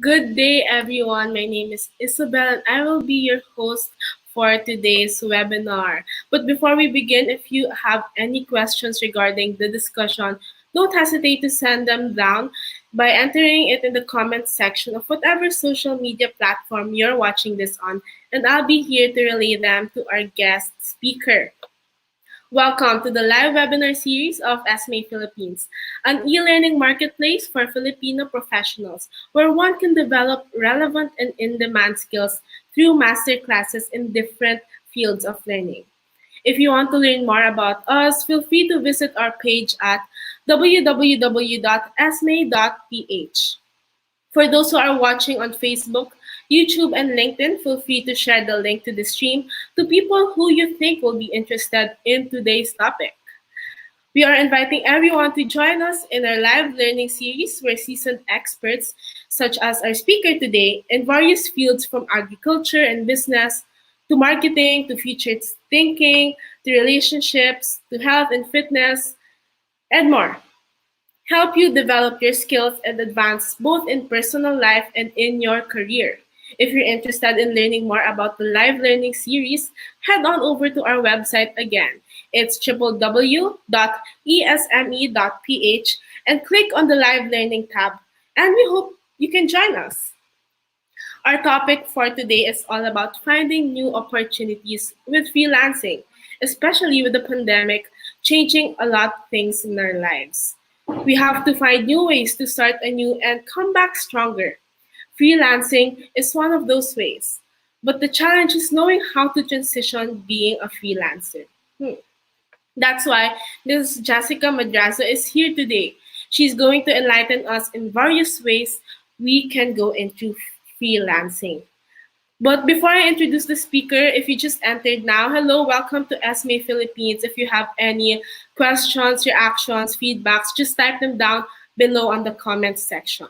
Good day, everyone. My name is Isabel, and I will be your host for today's webinar. But before we begin, if you have any questions regarding the discussion, don't hesitate to send them down by entering it in the comments section of whatever social media platform you're watching this on, and I'll be here to relay them to our guest speaker. Welcome to the live webinar series of ESME Philippines, an e-learning marketplace for Filipino professionals where one can develop relevant and in-demand skills through master classes in different fields of learning. If you want to learn more about us, feel free to visit our page at www.esme.ph. For those who are watching on Facebook, YouTube, and LinkedIn, feel free to share the link to the stream to people who you think will be interested in today's topic. We are inviting everyone to join us in our live learning series where seasoned experts, such as our speaker today, in various fields from agriculture and business to marketing to future thinking to relationships to health and fitness and more, help you develop your skills and advance both in personal life and in your career. If you're interested in learning more about the live learning series, head on over to our website again. It's www.esme.ph and click on the live learning tab. And we hope you can join us. Our topic for today is all about finding new opportunities with freelancing, especially with the pandemic changing a lot of things in our lives. We have to find new ways to start anew and come back stronger. Freelancing is one of those ways, but the challenge is knowing how to transition being a freelancer. That's why Ms. Jessica Madrazo is here today. She's going to enlighten us in various ways we can go into freelancing. But before I introduce the speaker, if you just entered now, hello, welcome to ESME Philippines. If you have any questions, reactions, feedbacks, just type them down below on the comments section.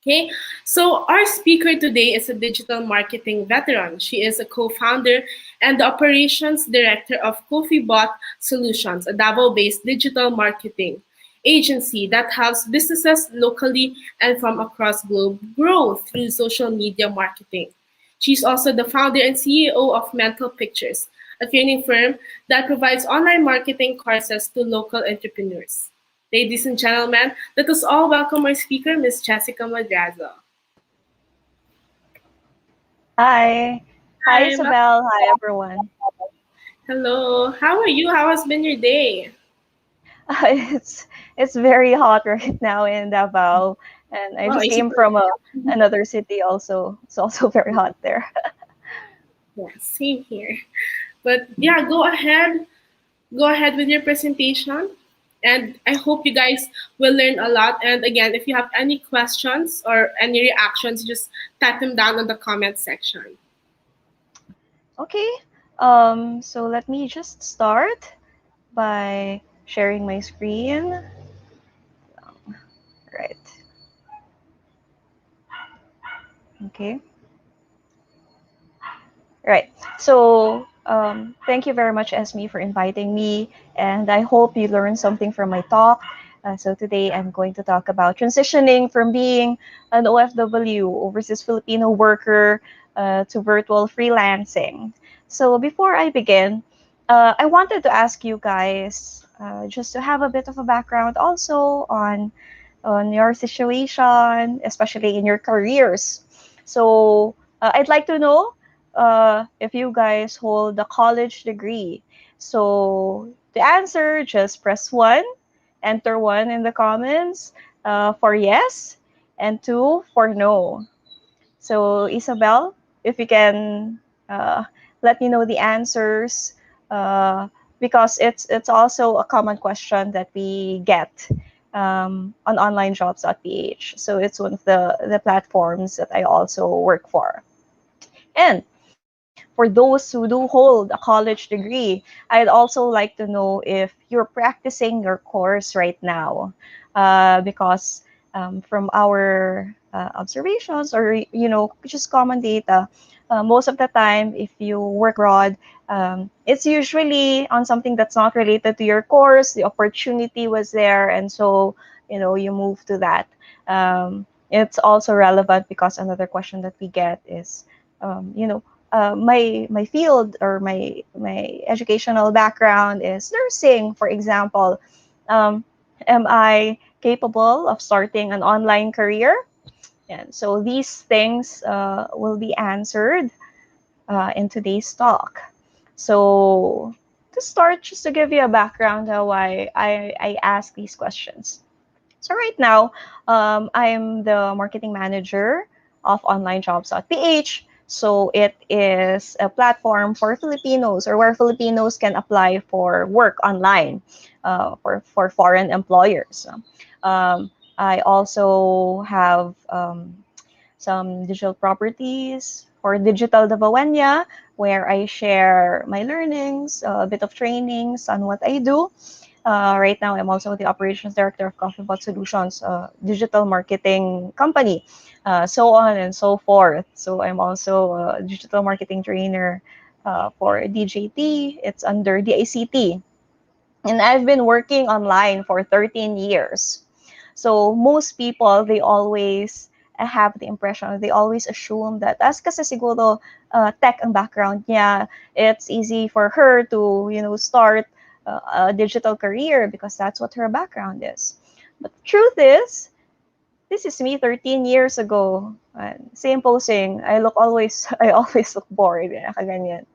Okay, so our speaker today is a digital marketing veteran. She is a co-founder and the operations director of Coffeebot Solutions, a Davao-based digital marketing agency that helps businesses locally and from across globe grow through social media marketing. She's also the founder and CEO of Mental Pictures, a training firm that provides online marketing courses to local entrepreneurs. Ladies and gentlemen, let us all welcome our speaker, Ms. Jessica Madrazo. Hi. Hi, Hi, Isabel. Hi, everyone. hello. How are you? How has been your day? It's very hot right now in Davao, and I Oh, just I came suppose. from another city also. It's also very hot there. Yeah, same here. But yeah, go ahead. Go ahead with your presentation. And I hope you guys will learn a lot. And again, if you have any questions or any reactions, just type them down in the comment section. Okay. So let me just start by sharing my screen. Right. Okay. Right. So thank you very much, Esme, for inviting me, and I hope you learned something from my talk. So today I'm going to talk about transitioning from being an OFW, overseas Filipino worker, to virtual freelancing. So before I begin, I wanted to ask you guys just to have a bit of a background also on your situation, especially in your careers. So I'd like to know if you guys hold a college degree. So to answer, just press one, enter one in the comments for yes, and two for no. So Isabel, if you can uh, let me know the answers, uh, because it's also a common question that we get on onlinejobs.ph. So it's one of the platforms that I also work for. And for those who do hold a college degree, I'd also like to know if you're practicing your course right now. Because from our observations or, just common data, most of the time, if you work abroad, it's usually on something that's not related to your course. The opportunity was there, and so, you move to that. It's also relevant because another question that we get is, you know, my field or my educational background is nursing, for example. Um, am I capable of starting an online career? And so these things will be answered in today's talk. So to start, just to give you a background how I ask these questions. So right now, I'm the marketing manager of onlinejobs.ph. So it is a platform for Filipinos or where Filipinos can apply for work online for foreign employers. I also have some digital properties for Digital Davawenya, where I share my learnings, a bit of trainings on what I do. Right now, I'm also the operations director of Coffeebot Solutions, a digital marketing company, so on and so forth. So I'm also a digital marketing trainer for DJT. It's under DICT. And I've been working online for 13 years. So most people, they always have the impression, they always assume that as kasi siguro tech ang background niya, it's easy for her to, start a digital career because that's what her background is. But the truth is, this is me 13 years ago. Same posing. I always look bored. Nakaganyan.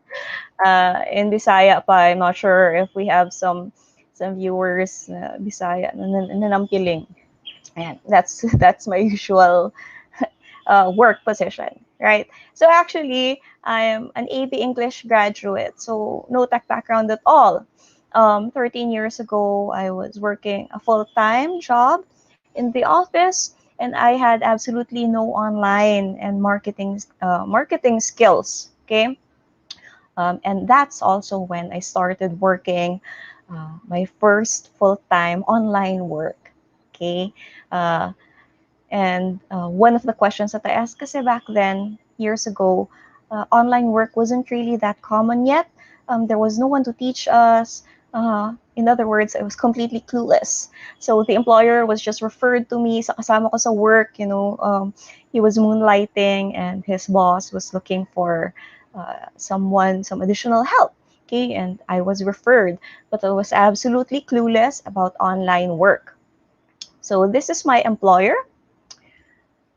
In Bisaya pa. I'm not sure if we have some viewers na Bisaya na nanampiling. And that's my usual work position, right? So actually, I'm an AB English graduate, so no tech background at all. 13 years ago, I was working a full-time job in the office, and I had absolutely no online and marketing skills. Okay, and that's also when I started working my first full-time online work. Okay. And one of the questions that I asked, kasi back then, years ago, online work wasn't really that common yet. There was no one to teach us. In other words, I was completely clueless. So the employer was just referred to me sa kasama ko sa work. He was moonlighting, and his boss was looking for some additional help. Okay, and I was referred, but I was absolutely clueless about online work. So this is my employer,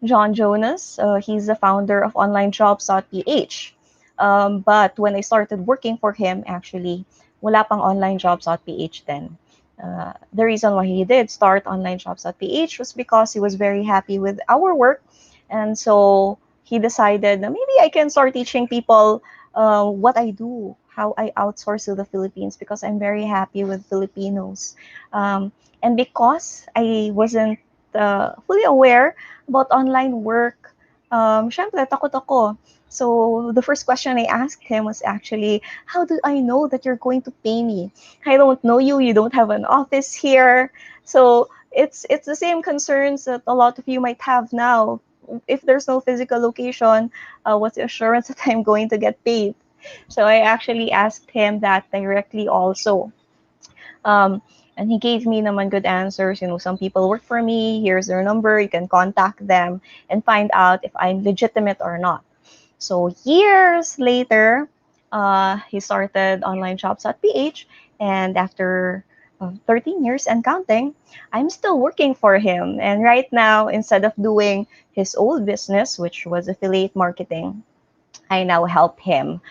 John Jonas. He's the founder of onlinejobs.ph. But when I started working for him, actually, wala pang onlinejobs.ph then. The reason why he did start onlinejobs.ph was because he was very happy with our work. And so he decided that maybe I can start teaching people what I do, how I outsource to the Philippines, because I'm very happy with Filipinos. And because I wasn't fully aware about online work, syempre, takot ako. So the first question I asked him was actually, how do I know that you're going to pay me? I don't know you. You don't have an office here. So it's the same concerns that a lot of you might have now. If there's no physical location, what's the assurance that I'm going to get paid? So I actually asked him that directly also. Um, and he gave me naman good answers. Some people work for me. Here's their number. You can contact them and find out if I'm legitimate or not. So years later, he started onlinejobs.ph, and after 13 years and counting, I'm still working for him. And right now, instead of doing his old business, which was affiliate marketing, I now help him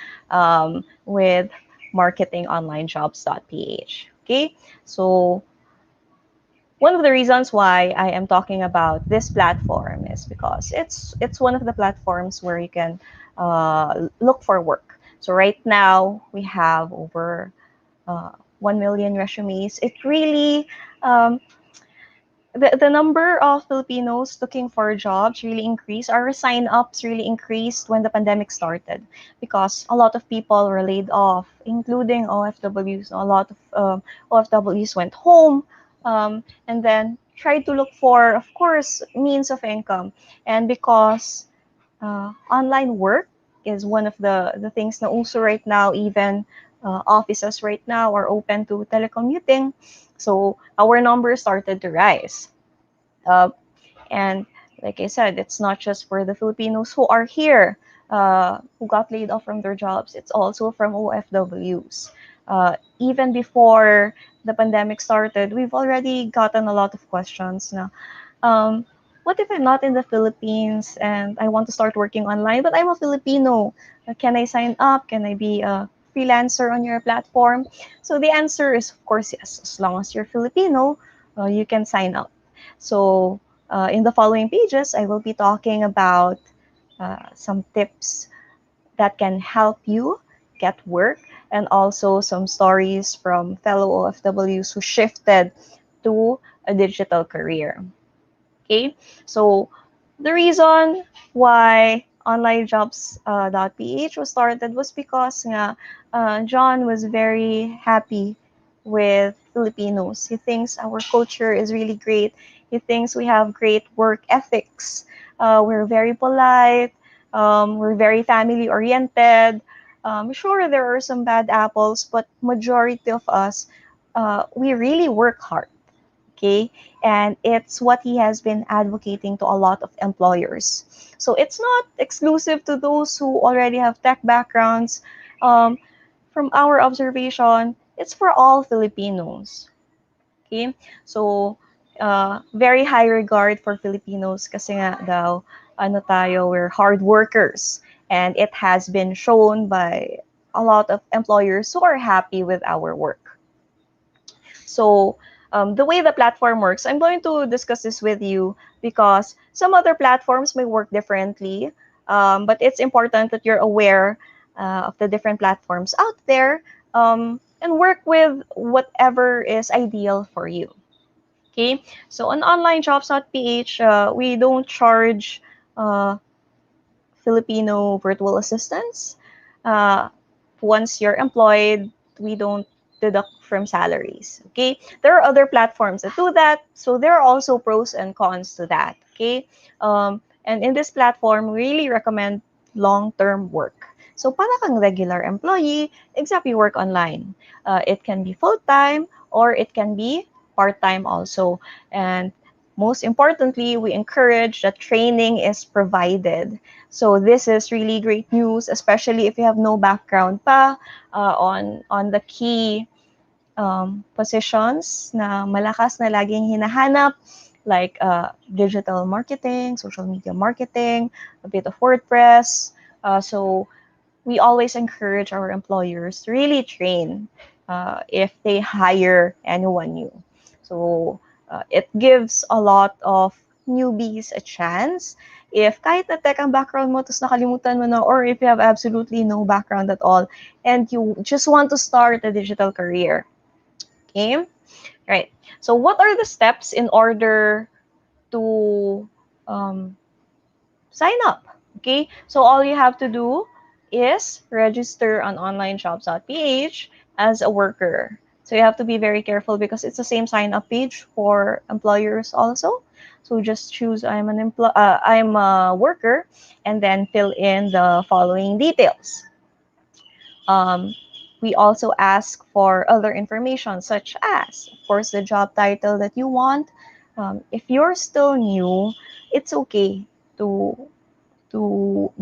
with marketing onlinejobs.ph. Okay, so one of the reasons why I am talking about this platform is because it's one of the platforms where you can look for work. So right now we have over 1 million resumes. It really the number of Filipinos looking for jobs really increased. Our sign-ups really increased when the pandemic started because a lot of people were laid off, including OFWs. A lot of OFWs went home and then tried to look for, of course, means of income. And because online work is one of the things na uso right now, even offices right now are open to telecommuting. So our numbers started to rise. Uh, and Like I said, it's not just for the Filipinos who are here, who got laid off from their jobs. It's also from OFWs. Even before the pandemic started, we've already gotten a lot of questions now. um, what if I'm not in the Philippines and I want to start working online, but I'm a Filipino? Can I sign up? Can I be a freelancer on your platform? So the answer is, of course, yes. As long as you're Filipino, you can sign up. So in the following pages, I will be talking about some tips that can help you get work and also some stories from fellow OFWs who shifted to a digital career. Okay, so the reason why onlinejobs.ph was started was because nga, John was very happy with Filipinos. He thinks our culture is really great. He thinks we have great work ethics. We're very polite. We're very family oriented. Sure, there are some bad apples, but majority of us, we really work hard. Okay, and it's what he has been advocating to a lot of employers. So it's not exclusive to those who already have tech backgrounds. um, from our observation, it's for all Filipinos. Okay, so very high regard for Filipinos kasi nga daw ano tayo, we're hard workers, and it has been shown by a lot of employers who are happy with our work. So, the way the platform works, I'm going to discuss this with you because some other platforms may work differently, but it's important that you're aware of the different platforms out there, and work with whatever is ideal for you. Okay, so on onlinejobs.ph, we don't charge uh, Filipino virtual assistants. Uh, Once you're employed, we don't deduct from salaries. Okay, there are other platforms that do that, so there are also pros and cons to that. Okay, and in this platform, we really recommend long-term work. So para kang regular employee, except you work online. It can be full-time or it can be part-time also. And most importantly, we encourage that training is provided. So this is really great news, especially if you have no background pa on the key positions na malakas na laging hinahanap, like digital marketing, social media marketing, a bit of WordPress. So we always encourage our employers to really train if they hire anyone new. So it gives a lot of newbies a chance. If kahit na tech ang background mo, tapos nakalimutan mo na, or if you have absolutely no background at all, and you just want to start a digital career. Okay? Right. So what are the steps in order to um, sign up? Okay, so all you have to do is register on onlinejobs.ph as a worker. So you have to be very careful because it's the same sign up page for employers also. So just choose I'm a worker and then fill in the following details. Um, we also ask for other information such as, of course, the job title that you want. If you're still new, it's okay to to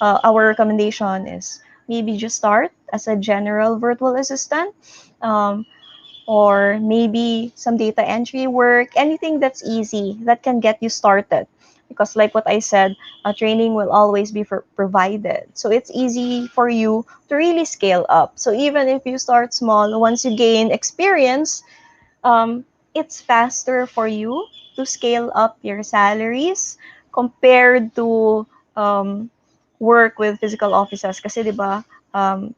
our recommendation is maybe just start as a general virtual assistant, um, or maybe some data entry work, anything that's easy that can get you started. Because, like what I said, training will always be provided. So it's easy for you to really scale up. So even if you start small, once you gain experience, um, it's faster for you to scale up your salaries compared to um, work with physical offices. Kasi, di ba,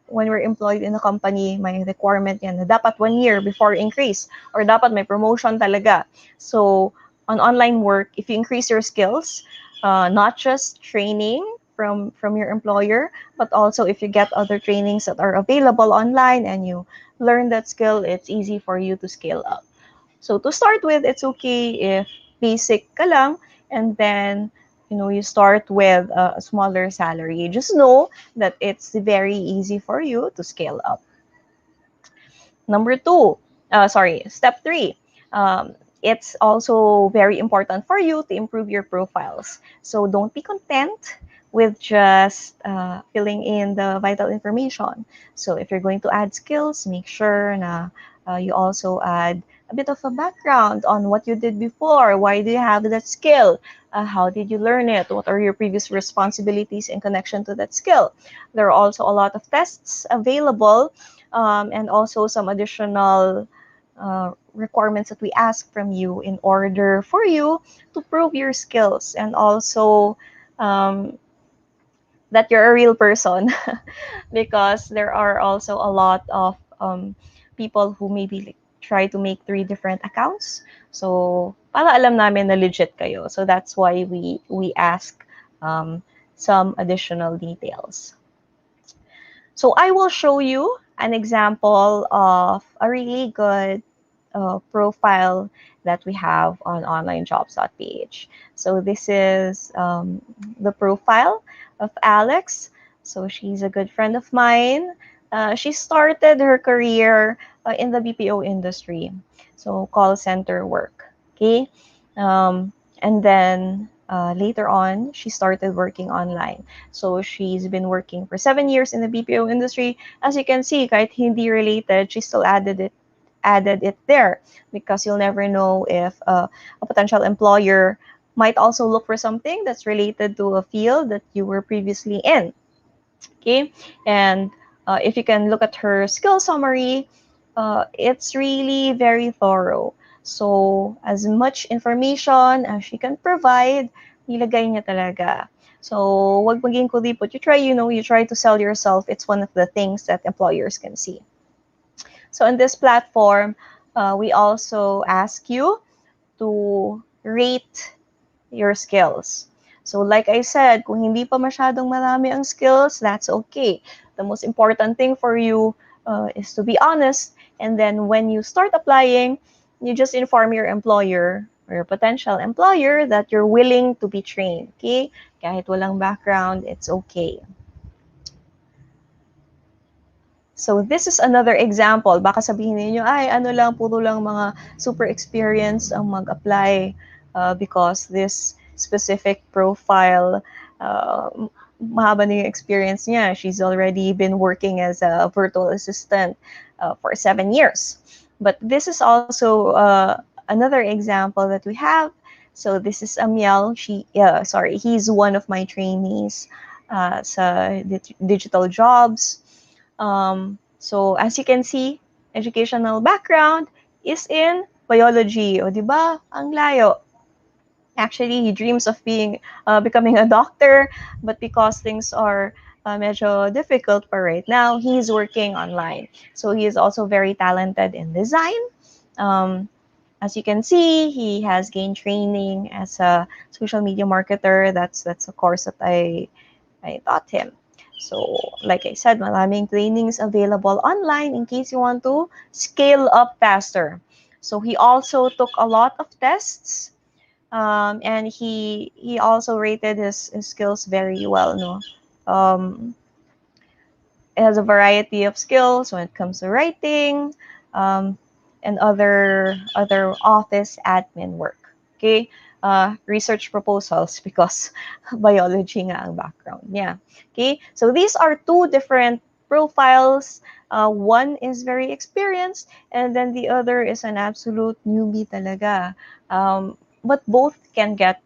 when we're employed in a company, may requirement yan na dapat 1 year before increase or dapat may promotion talaga. So, on online work, if you increase your skills, not just training from your employer, but also if you get other trainings that are available online and you learn that skill, it's easy for you to scale up. So to start with, it's okay if basic ka lang, and then you start with a smaller salary. Just know that it's very easy for you to scale up. Number two, step three. it's also very important for you to improve your profiles. So don't be content with just filling in the vital information. So if you're going to add skills, make sure na you also add a bit of a background on what you did before. Why do you have that skill? How did you learn it? What are your previous responsibilities in connection to that skill? There are also a lot of tests available, and also some additional requirements that we ask from you in order for you to prove your skills, and also um, that you're a real person. Because there are also a lot of people who maybe like, try to make three different accounts. So, para alam namin na legit kayo. So that's why we ask um, some additional details. So I will show you an example of a really good profile that we have on onlinejobs.ph. So this is the profile of Alex. So she's a good friend of mine. She started her career in the BPO industry, so call center work. Okay, and then later on, she started working online. So she's been working for 7 years in the BPO industry. As you can see, kahit hindi related, she still added it there, because you'll never know if a potential employer might also look for something that's related to a field that you were previously in. Okay, and if you can look at her skill summary, it's really very thorough. So as much information as she can provide, nilagay niya talaga. So wag maging kulipot. You try to sell yourself. It's one of the things that employers can see. So on this platform, we also ask you to rate your skills. So like I said, kung hindi pa masyadong marami ang skills, that's okay. The most important thing for you is to be honest. And then when you start applying, you just inform your employer or your potential employer that you're willing to be trained. Okay? Kahit walang background, it's okay. So this is another example. Baka sabihin niyo, ay ano lang, puro lang mga super experienced ang mag-apply because this specific profile, uh, mahaba na yung experience niya. She's already been working as a virtual assistant for 7 years. But this is also another example that we have. So this is Amiel. He's one of my trainees sa digital jobs. So as you can see, educational background is in biology. O, di ba? Ang layo. Actually, he dreams of becoming a doctor, but because things are medyo difficult for right now, he's working online. So he is also very talented in design. Um, as you can see, he has gained training as a social media marketer. That's a course that I taught him. So, like I said, maraming trainings available online in case you want to scale up faster. So he also took a lot of tests, and he also rated his skills very well. No, um, it has a variety of skills when it comes to writing, um, and other office admin work. Okay, research proposals because biology nga ang background niya. Okay, so these are two different profiles. One is very experienced, and then the other is an absolute newbie talaga. But both can get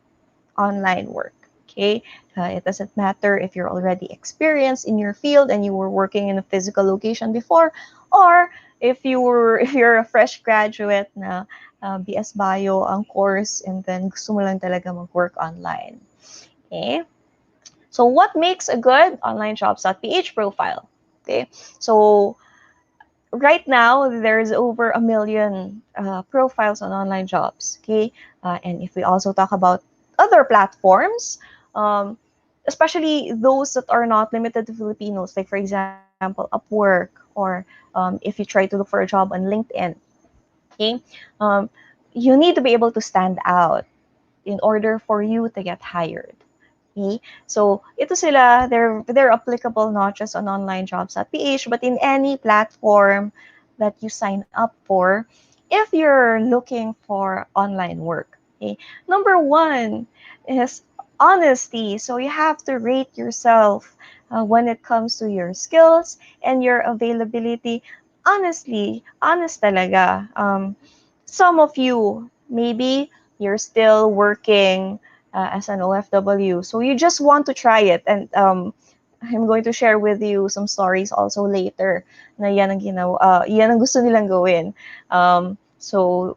online work. Okay, it doesn't matter if you're already experienced in your field and you were working in a physical location before, or if you're a fresh graduate na BS Bio ang course and then gusto mo lang talaga mag-work online. Okay, so what makes a good online jobs.ph profile? Okay, so right now there's over 1 million profiles on online jobs. Okay, and if we also talk about other platforms, um, especially those that are not limited to Filipinos, like for example Upwork, or if you try to look for a job on LinkedIn, okay, um, you need to be able to stand out in order for you to get hired. Okay? So, ito sila, they're applicable not just on online jobs.ph, but in any platform that you sign up for. if you're looking for online work. Okay? Number one is honesty. So you have to rate yourself when it comes to your skills and your availability. Honestly, honest talaga. Some of you, maybe you're still working as an OFW, so you just want to try it. And I'm going to share with you some stories also later na yan ang yan ang gusto nilang gawin. So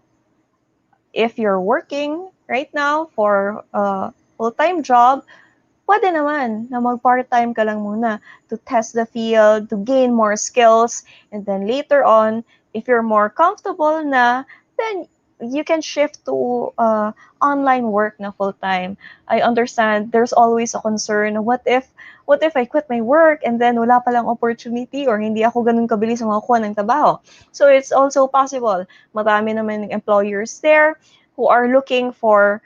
if you're working right now for a full-time job, pwede naman na mag-part-time ka lang muna to test the field, to gain more skills, and then later on, if you're more comfortable na, then you can shift to online work na full-time. I understand there's always a concern, what if I quit my work and then wala palang opportunity or hindi ako ganun kabilis makakuha ng trabaho. So it's also possible. Marami naman ng employers there who are looking for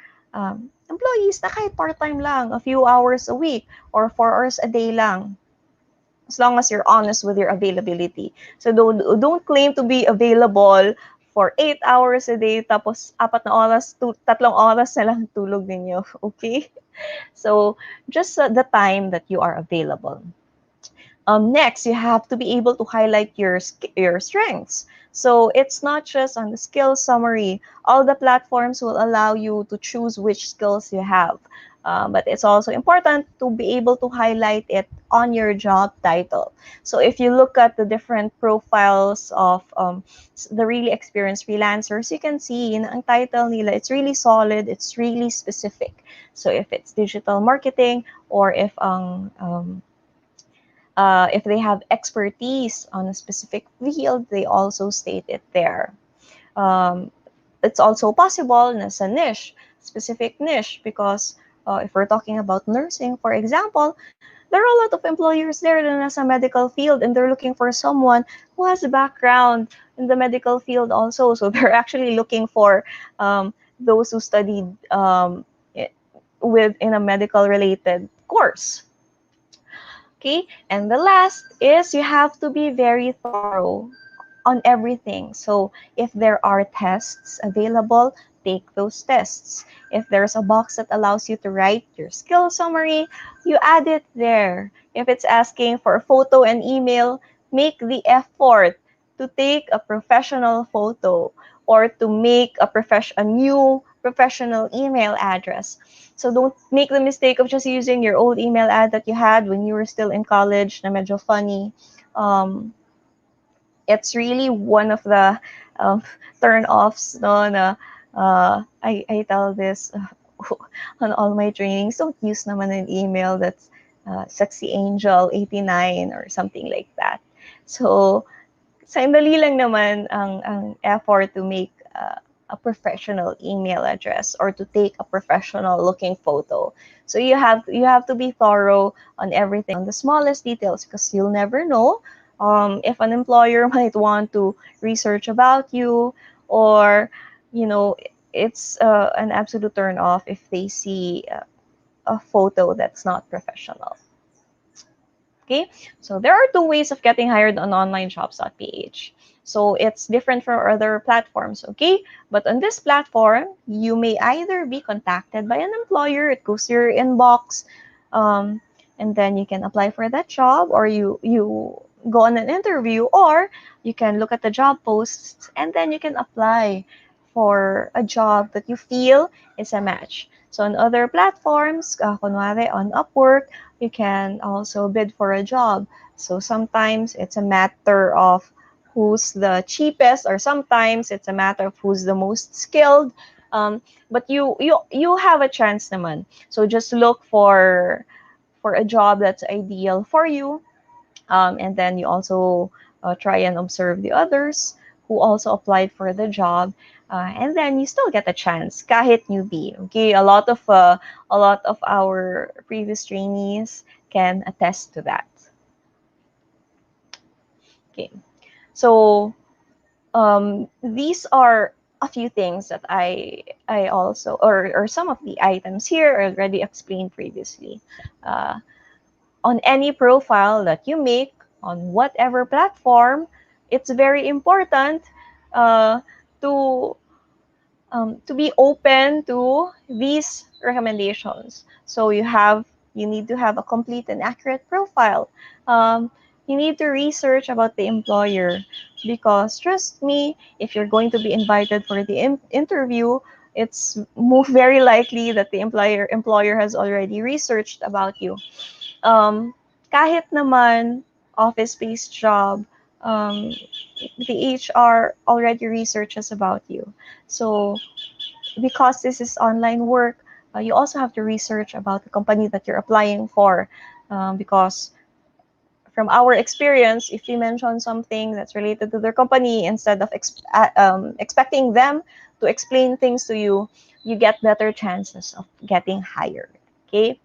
employees na kahit part-time lang, a few hours a week or 4 hours a day lang. As long as you're honest with your availability. So don't claim to be available for 8 hours a day tapos 4 na oras, 3 oras na lang tulog ninyo. Okay? So just the time that you are available. Next, you have to be able to highlight your strengths. So it's not just on the skills summary. All the platforms will allow you to choose which skills you have. But it's also important to be able to highlight it on your job title. So if you look at the different profiles of the really experienced freelancers, you can see ang title nila, it's really solid, it's really specific. So if it's digital marketing or if they have expertise on a specific field, they also state it there. Um, it's also possible na sa niche, specific niche, because if we're talking about nursing, for example, there are a lot of employers there na nasa medical field and they're looking for someone who has a background in the medical field also. So they're actually looking for those who studied in a medical related course. Okay, and the last is you have to be very thorough on everything. So if there are tests available, take those tests. If there's a box that allows you to write your skill summary, you add it there. If it's asking for a photo and email, make the effort to take a professional photo or to make a new professional email address. So don't make the mistake of just using your old email ad that you had when you were still in college na medyo funny. It's really one of the um, turn-offs, no, na I tell this on all my trainings, don't use naman an email that's sexy angel 89 or something like that. So sandali lang naman ang effort to make a professional email address or to take a professional looking photo. So you have to be thorough on everything, on the smallest details, because you'll never know if an employer might want to research about you, or you know it's an absolute turn off if they see a photo that's not professional. Okay, so there are two ways of getting hired on onlinejobs.ph. So it's different from other platforms, okay? But on this platform, you may either be contacted by an employer, it goes to your inbox, um, and then you can apply for that job, or you go on an interview, or you can look at the job posts and then you can apply for a job that you feel is a match. So on other platforms, kunwari on Upwork, you can also bid for a job. So sometimes it's a matter of who's the cheapest, or sometimes it's a matter of who's the most skilled. But you have a chance naman. So just look for a job that's ideal for you, and then you also try and observe the others who also applied for the job, and then you still get a chance kahit newbie. Okay, a lot of our previous trainees can attest to that. Okay, so these are a few things that I also, or some of the items here I already explained previously. Uh, on any profile that you make on whatever platform, it's very important uh, to be open to these recommendations. So you need to have a complete and accurate profile. Um, you need to research about the employer, because trust me, if you're going to be invited for the interview, it's very likely that the employer has already researched about you. Um, Kahit naman office-based job, um, the HR already researches about you. So because this is online work, you also have to research about the company that you're applying for. Because from our experience, if you mention something that's related to their company, instead of expecting them to explain things to you get better chances of getting hired. Okay?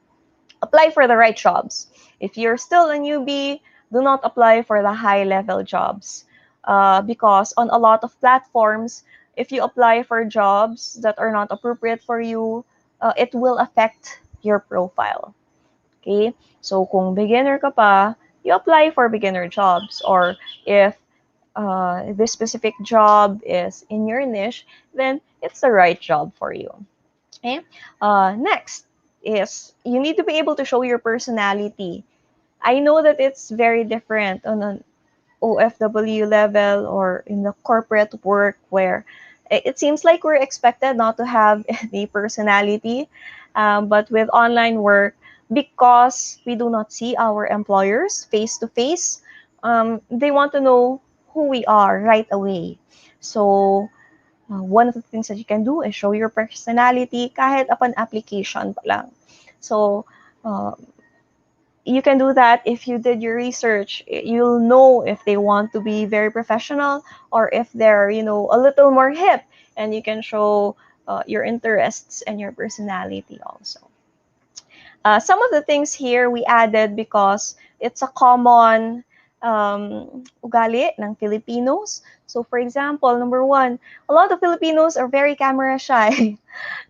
Apply for the right jobs. If you're still a newbie, do not apply for the high level jobs. Because on a lot of platforms, if you apply for jobs that are not appropriate for you, it will affect your profile. Okay? So kung beginner ka pa, you apply for beginner jobs. Or if this specific job is in your niche, then it's the right job for you. Okay? Next is you need to be able to show your personality. I know that it's very different on an OFW level or in the corporate work, where it seems like we're expected not to have any personality. But with online work, because we do not see our employers face to face, they want to know who we are right away. So one of the things that you can do is show your personality kahit upon application pa lang. So, uh, you can do that if you did your research. You'll know if they want to be very professional or if they're, a little more hip, and you can show your interests and your personality also. Some of the things here we added because it's a common ugali ng Filipinos. So, for example, number one, a lot of Filipinos are very camera shy.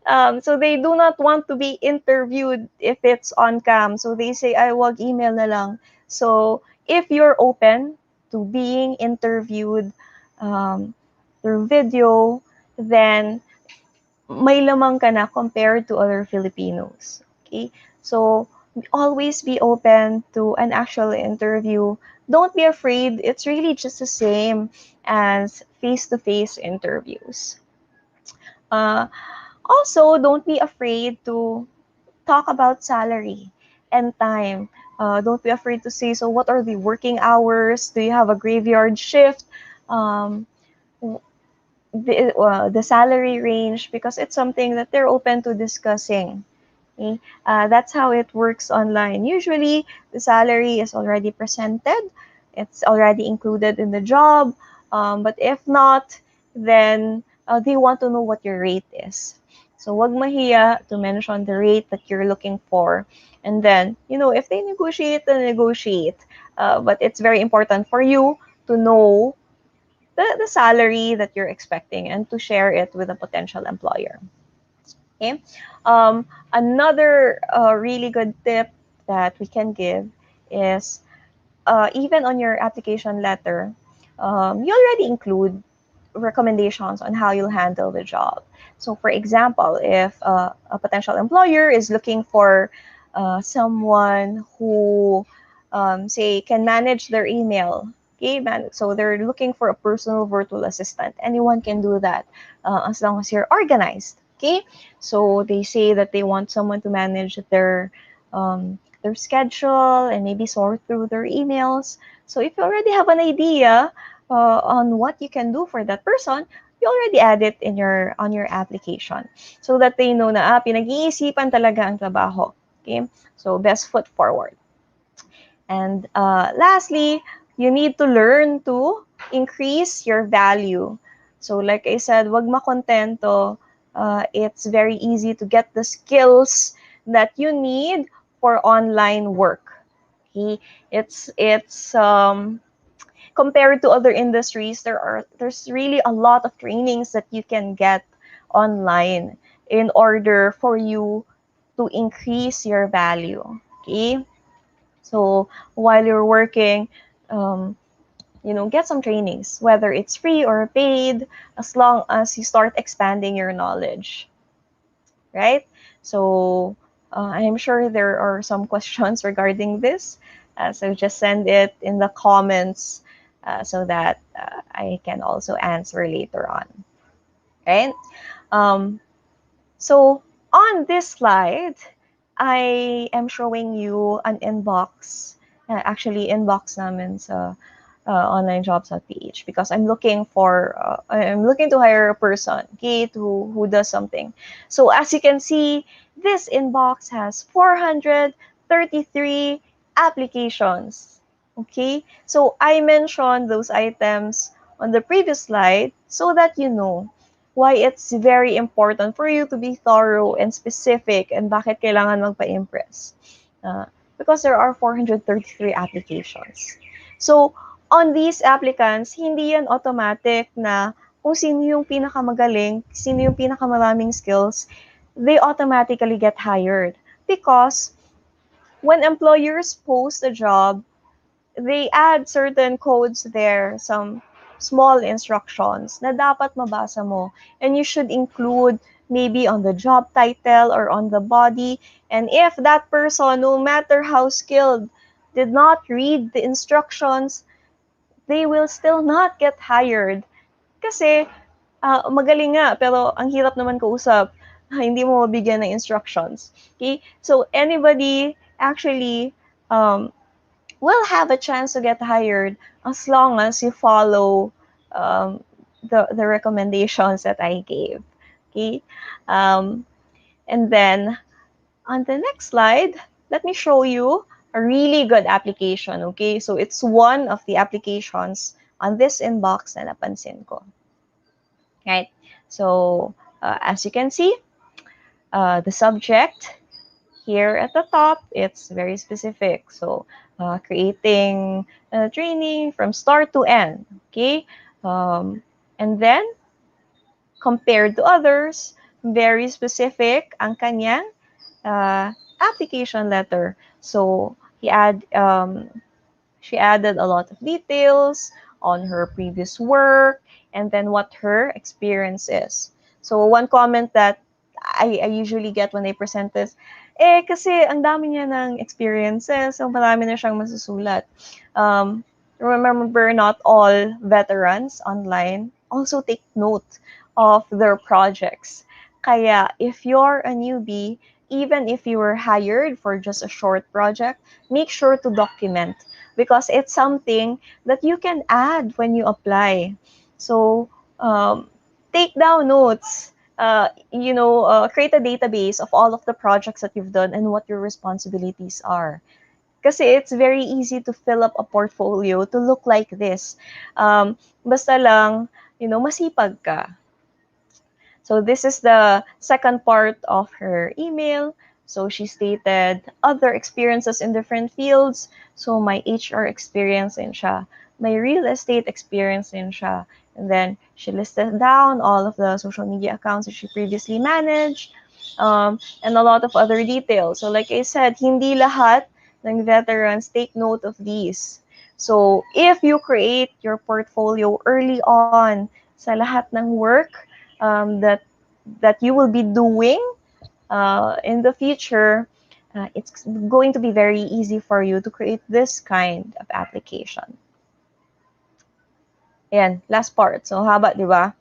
So they do not want to be interviewed if it's on cam. So they say, ay, wag email na lang. So if you're open to being interviewed um, through video, then may lamang ka na compared to other Filipinos. Okay? So always be open to an actual interview. Don't be afraid. It's really just the same as face-to-face interviews. Uh, Also, don't be afraid to talk about salary and time. Don't be afraid to say, so what are the working hours? Do you have a graveyard shift? Um, the salary range, because it's something that they're open to discussing. Okay? That's how it works online. Usually, the salary is already presented. It's already included in the job. But if not, then they want to know what your rate is. So, wag mahiya to mention the rate that you're looking for. And then, if they negotiate, then negotiate. But it's very important for you to know the salary that you're expecting and to share it with a potential employer. Okay. Another really good tip that we can give is even on your application letter, you already include recommendations on how you'll handle the job. So, for example, if a potential employer is looking for someone who, say, can manage their email, okay, so they're looking for a personal virtual assistant. Anyone can do that as long as you're organized. Okay, so they say that they want someone to manage their schedule and maybe sort through their emails. So if you already have an idea on what you can do for that person, you already add it in your on your application so that they know na pinag-iisipan talaga ang trabaho. Okay? So best foot forward. And lastly, you need to learn to increase your value. So like I said, wag makontento. It's very easy to get the skills that you need for online work. Okay? It's compared to other industries, there's really a lot of trainings that you can get online in order for you to increase your value. Okay, so while you're working, um, get some trainings, whether it's free or paid, as long as you start expanding your knowledge, right? So I'm sure there are some questions regarding this. So just send it in the comments so that I can also answer later on, right? Um, so on this slide, I am showing you an inbox, actually inbox namin sa onlinejobs.ph, because I'm looking to hire a person, okay, who does something. So as you can see, this inbox has 433 applications. Okay, so I mentioned those items on the previous slide so that you know why it's very important for you to be thorough and specific and bakit kailangan magpa-impress. Uh, because there are 433 applications. So, on these applicants, hindi yan automatic na kung sino yung pinakamagaling, sino yung pinakamaraming skills, they automatically get hired. Because when employers post a job, they add certain codes there, some small instructions na dapat mabasa mo. And you should include maybe on the job title or on the body. And if that person, no matter how skilled, did not read the instructions, they will still not get hired. Kasi magaling nga, pero ang hirap naman kausap. Hindi mo mabigyan ng instructions. Okay? So anybody actually will have a chance to get hired as long as you follow um, the recommendations that I gave. Okay, um, and then on the next slide, let me show you a really good application. Okay, so it's one of the applications on this inbox na napansin ko. Right, so as you can see, the subject here at the top, it's very specific. So, creating training from start to end. Okay. And then, compared to others, very specific ang kanyang application letter. So, she added a lot of details on her previous work and then what her experience is. So one comment that I usually get when I present this, kasi ang dami niya ng experiences, so marami na siyang masusulat. Remember, not all veterans online also take note of their projects. Kaya if you're a newbie, even if you were hired for just a short project, make sure to document because it's something that you can add when you apply. So take down notes. Create a database of all of the projects that you've done and what your responsibilities are. Kasi it's very easy to fill up a portfolio to look like this. Basta lang, masipag ka. So this is the second part of her email. So she stated other experiences in different fields. So my HR experience in siya, my real estate experience in siya. And then she listed down all of the social media accounts that she previously managed, and a lot of other details. So like I said, hindi lahat ng veterans take note of these. So if you create your portfolio early on sa lahat ng work that you will be doing in the future, it's going to be very easy for you to create this kind of application. Ayan, last part. So, haba, di ba?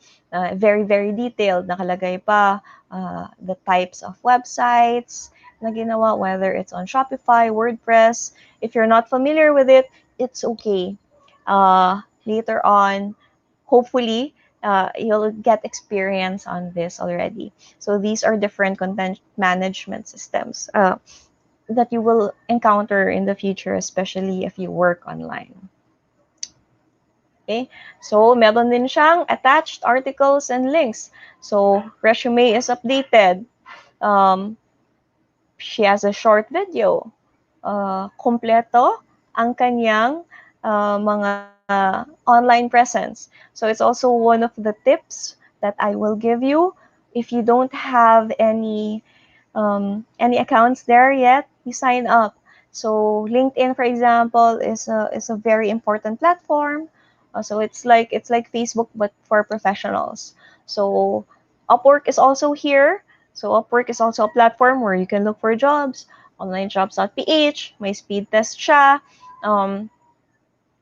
Very, very detailed. Nakalagay pa the types of websites na ginawa, whether it's on Shopify, WordPress. If you're not familiar with it, it's okay. Later on, hopefully, you'll get experience on this already. So these are different content management systems that you will encounter in the future, especially if you work online. Okay, so meron din siyang attached articles and links. So resume is updated. She has a short video. Kompleto ang kanyang mga online presence. So it's also one of the tips that I will give you. If you don't have any accounts there yet, you sign up. So LinkedIn, for example, is a very important platform. So it's like Facebook but for professionals. So Upwork is also here. So Upwork is also a platform where you can look for jobs. Onlinejobs.ph, may speed test siya. Um,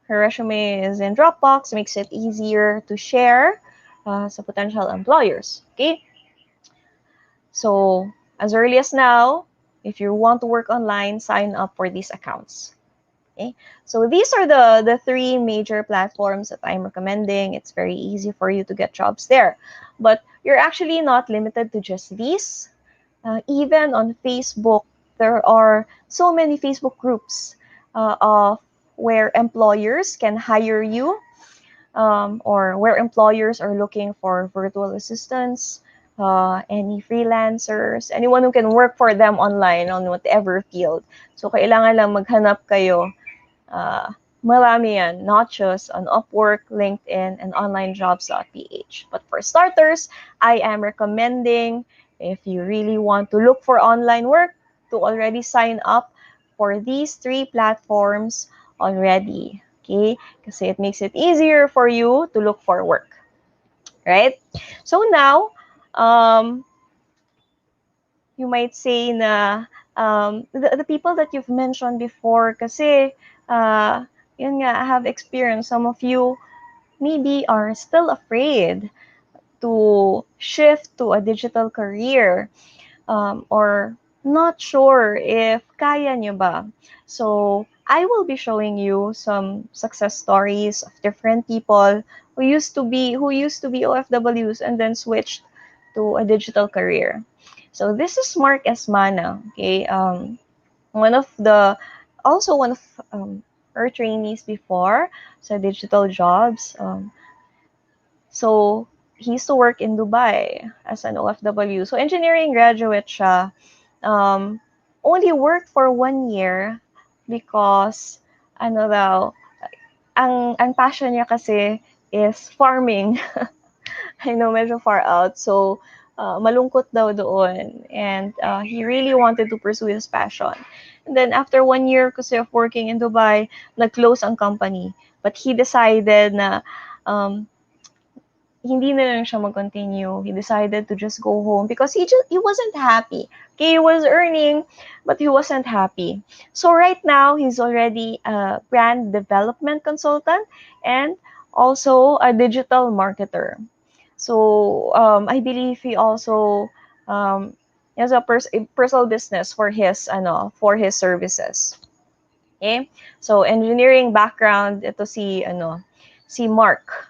Her resume is in Dropbox, makes it easier to share sa potential employers. Okay, so as early as now, if you want to work online, sign up for these accounts. Okay, so these are the three major platforms that I'm recommending. It's very easy for you to get jobs there, but you're actually not limited to just these. Even on Facebook, there are so many Facebook groups of where employers can hire you, or where employers are looking for virtual assistants, any freelancers, anyone who can work for them online on whatever field. So kailangan lang maghanap kayo. uh, Marami yan, not just on Upwork, LinkedIn, and onlinejobs.ph. But for starters, I am recommending, if you really want to look for online work, to already sign up for these three platforms already. Okay? Kasi it makes it easier for you to look for work. Right? So now, um, you might say na the people that you've mentioned before kasi uh, yun nga, I have experienced some of you maybe are still afraid to shift to a digital career, or not sure if kaya nyo ba. So I will be showing you some success stories of different people who used to be OFWs and then switched to a digital career. So this is Mark Esmana, okay? One of the also one of her trainees before sa digital jobs. So he used to work in Dubai as an OFW. So engineering graduate siya. Um, Only worked for 1 year because ano daw, ang passion niya kasi is farming. I know, medyo far out. So, malungkot daw doon. And he really wanted to pursue his passion. And then after 1 year kasi of working in Dubai, nag-close ang company. But he decided na um, hindi na lang siya mag-continue. He decided to just go home because he wasn't happy. Okay, he was earning, but he wasn't happy. So right now, he's already a brand development consultant and also a digital marketer. So I believe he also has a personal business for his services. Okay, so engineering background, ito si Mark.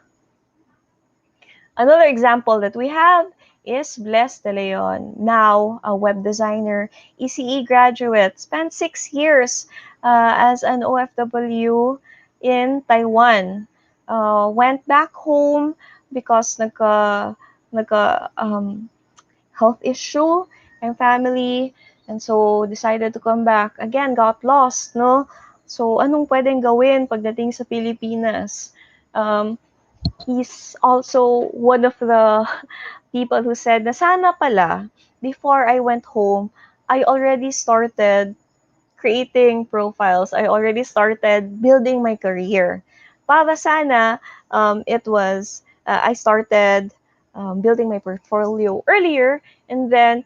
Another example that we have is Bless De Leon, now a web designer, ECE graduate, spent 6 years as an OFW in Taiwan. Went back home because health issue and family, and so decided to come back. Again, got lost, no? So, anong pwedeng gawin pagdating sa Pilipinas? Um, he's also one of the people who said na sana pala, before I went home, I already started creating profiles. I already started building my career. Para sana, I started building my portfolio earlier, and then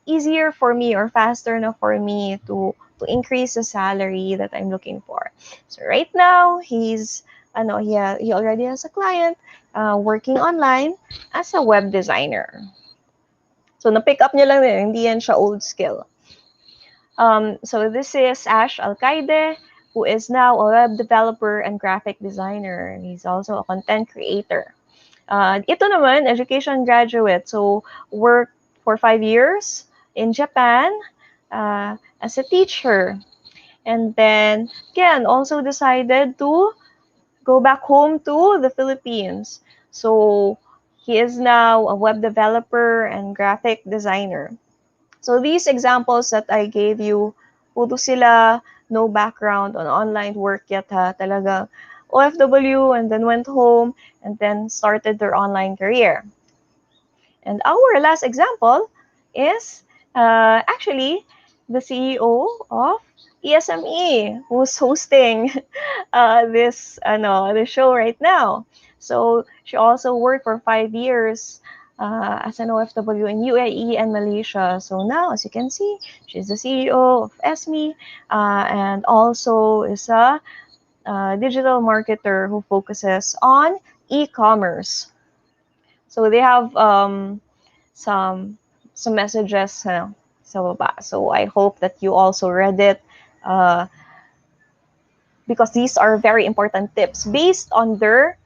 easier for me or faster na for me to increase the salary that I'm looking for. So right now, he already has a client working online as a web designer. So na-pick up niya lang din, hindi yan siya old skill. So this is Ash Alcaide, who is now a web developer and graphic designer. And he's also a content creator. Ito naman, education graduate. So worked for 5 years in Japan as a teacher. And then, again, also decided to go back home to the Philippines. So he is now a web developer and graphic designer. So these examples that I gave you, puro sila no background on online work yet ha, talaga OFW and then went home and then started their online career. And our last example is actually the CEO of ESME, who's hosting this show right now. So she also worked for 5 years as an OFW in UAE and Malaysia. So now, as you can see, she's the CEO of ESME and also is a digital marketer who focuses on e-commerce. So they have some some messages sa baba. So I hope that you also read it uh, because these are very important tips based on their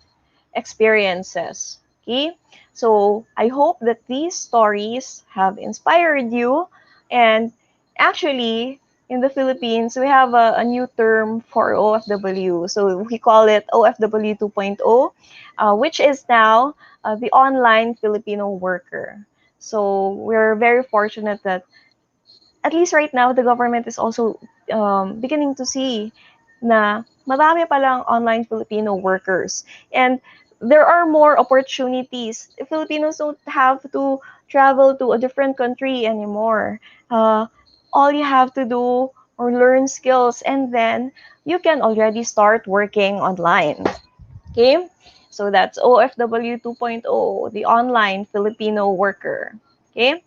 experiences. Okay? So I hope that these stories have inspired you. And actually, in the Philippines, we have a new term for OFW. So we call it OFW 2.0, which is now the online Filipino worker. So we're very fortunate that at least right now, the government is also beginning to see na marami palang online Filipino workers. And there are more opportunities. Filipinos don't have to travel to a different country anymore. Uh, all you have to do or learn skills and then you can already start working online. Okay? So that's OFW 2.0, the online Filipino worker. Okay?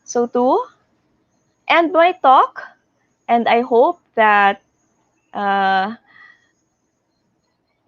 So to end my talk, and I hope that uh,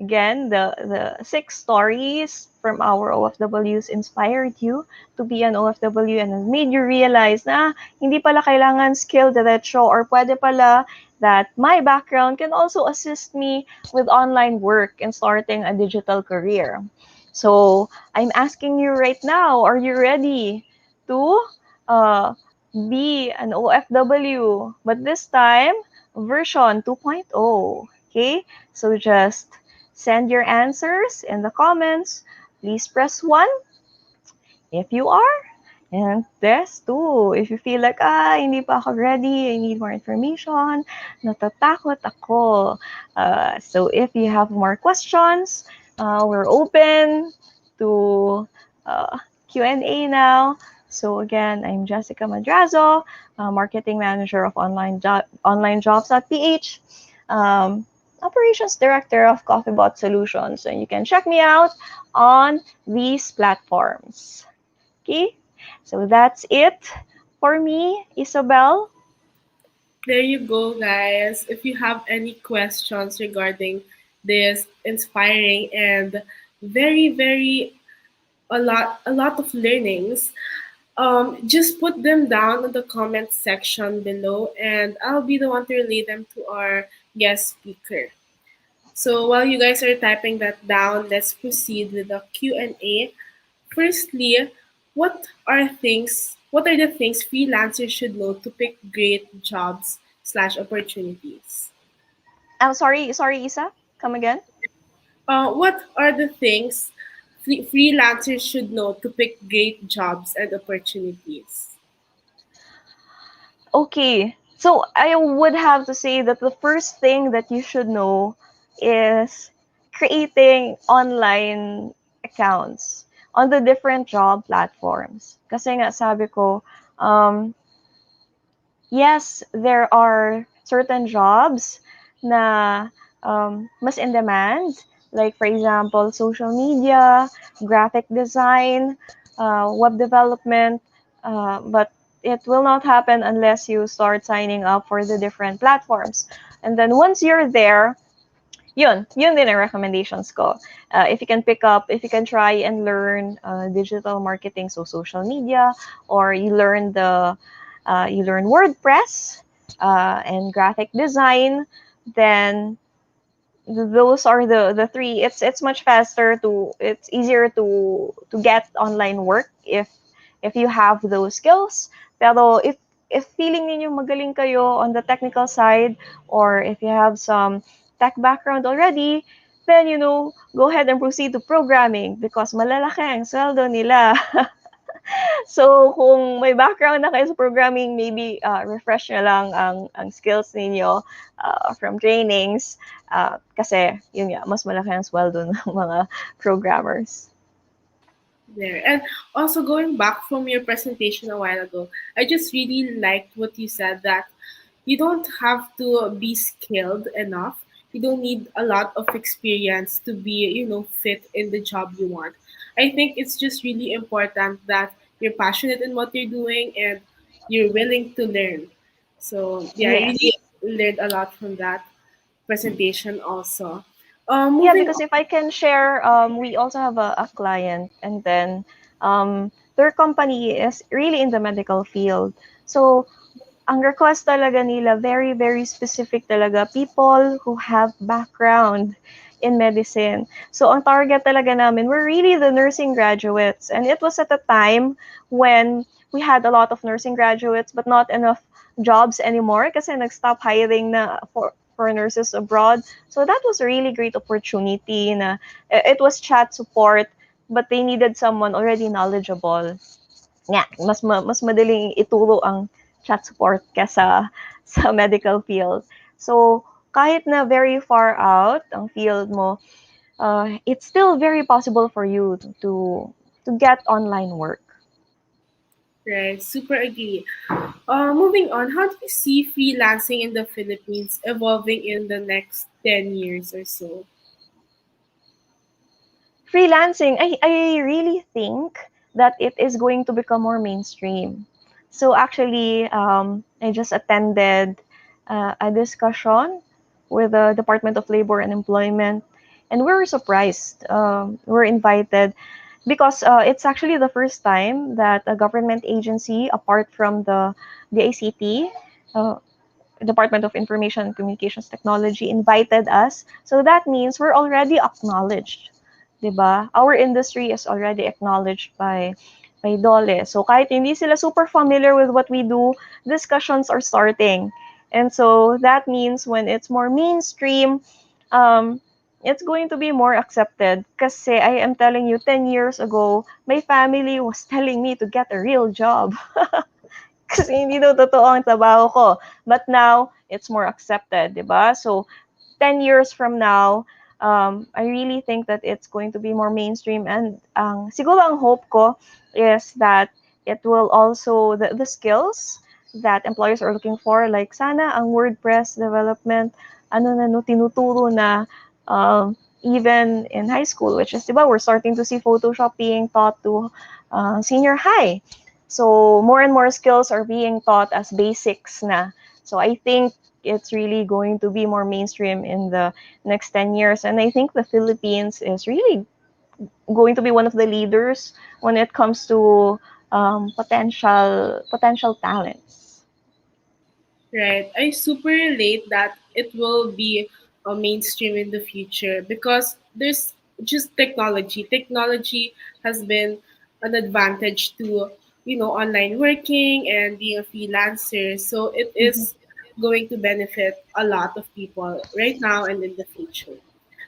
again the 6 stories from our OFWs inspired you to be an OFW and made you realize na hindi pala kailangan skill diretso or pwede pala that my background can also assist me with online work and starting a digital career. So I'm asking you right now, are you ready to uh, be an OFW? But this time, version 2.0. Okay? So just send your answers in the comments. Please press 1 if you are. And press 2 if you feel like, hindi pa ako ready, I need more information, natatakot ako. So if you have more questions, we're open to Q&A now. So again, I'm Jessica Madrazo, Marketing Manager of Online Jobs.ph. Operations Director of Coffeebot Solutions. And you can check me out on these platforms. Okay, so that's it for me, Isabel. There you go, guys. If you have any questions regarding this inspiring and very a lot of learnings, just put them down in the comment section below, and I'll be the one to relay them to our guest speaker. So while you guys are typing that down, let's proceed with the Q&A. Firstly, what are the things freelancers should know to pick great jobs/opportunities? I'm sorry, Isa. Come again. What are the things freelancers should know to pick great jobs and opportunities? Okay, so I would have to say that the first thing that you should know is creating online accounts on the different job platforms. Kasi nga sabi ko, yes, there are certain jobs na mas in demand, like for example, social media, graphic design, web development, but it will not happen unless you start signing up for the different platforms. And then once you're there, yun din ang recommendations ko. If you can try and learn digital marketing, so social media, or you learn WordPress and graphic design, then those are the three. It's much faster it's easier to get online work if you have those skills. Pero if feeling ninyo magaling kayo on the technical side or if you have some tech background already, then go ahead and proceed to programming because malalaki ang sweldo nila. So, kung may background na kayo sa programming, maybe refresh nyo lang ang skills ninyo from trainings kasi, yun nga, mas malaki ang sweldo ng mga programmers. there. And also going back from your presentation a while ago, I just really liked what you said that you don't have to be skilled enough. You don't need a lot of experience to be, fit in the job you want. I think it's just really important that you're passionate in what you're doing and you're willing to learn. So yeah, I really Yes. learned a lot from that presentation also. Yeah, Moving because on. if I can share, we also have a client, and then their company is really in the medical field. So ang request talaga nila, very, very specific talaga, people who have background in medicine. So ang target talaga namin were really the nursing graduates. And it was at a time when we had a lot of nursing graduates but not enough jobs anymore kasi nag-stop hiring na for nurses abroad. So that was a really great opportunity na it was chat support but they needed someone already knowledgeable nga, mas madaling ituro ang chat support kesa sa medical field. So, kahit na very far out ang field mo, it's still very possible for you to get online work. Right, super agree. Moving on, how do you see freelancing in the Philippines evolving in the next 10 years or so? Freelancing, I really think that it is going to become more mainstream. So actually, I just attended a discussion with the Department of Labor and Employment, and we were surprised. We were invited because it's actually the first time that a government agency, apart from the ACT, uh, Department of Information and Communications Technology, invited us. So that means we're already acknowledged. 'Di ba? Our industry is already acknowledged by DOLE. So kahit hindi sila super familiar with what we do, discussions are starting. And so that means when it's more mainstream, um, it's going to be more accepted. Kasi I am telling you, 10 years ago, my family was telling me to get a real job. Kasi hindi daw totoo ang trabaho ko. But now, it's more accepted, di ba? So, 10 years from now, I really think that it's going to be more mainstream. And siguro ang hope ko is that it will also, the skills that employers are looking for, like sana ang WordPress development, ano na no, tinuturo na even in high school, which is, di ba, we're starting to see Photoshop being taught to senior high. So more and more skills are being taught as basics na. So I think it's really going to be more mainstream in the next 10 years. And I think the Philippines is really going to be one of the leaders when it comes to potential talents. Right. I super relate that it will be a mainstream in the future because there's just technology. Technology has been an advantage to, online working and being a freelancer. So it Mhm. is going to benefit a lot of people right now and in the future.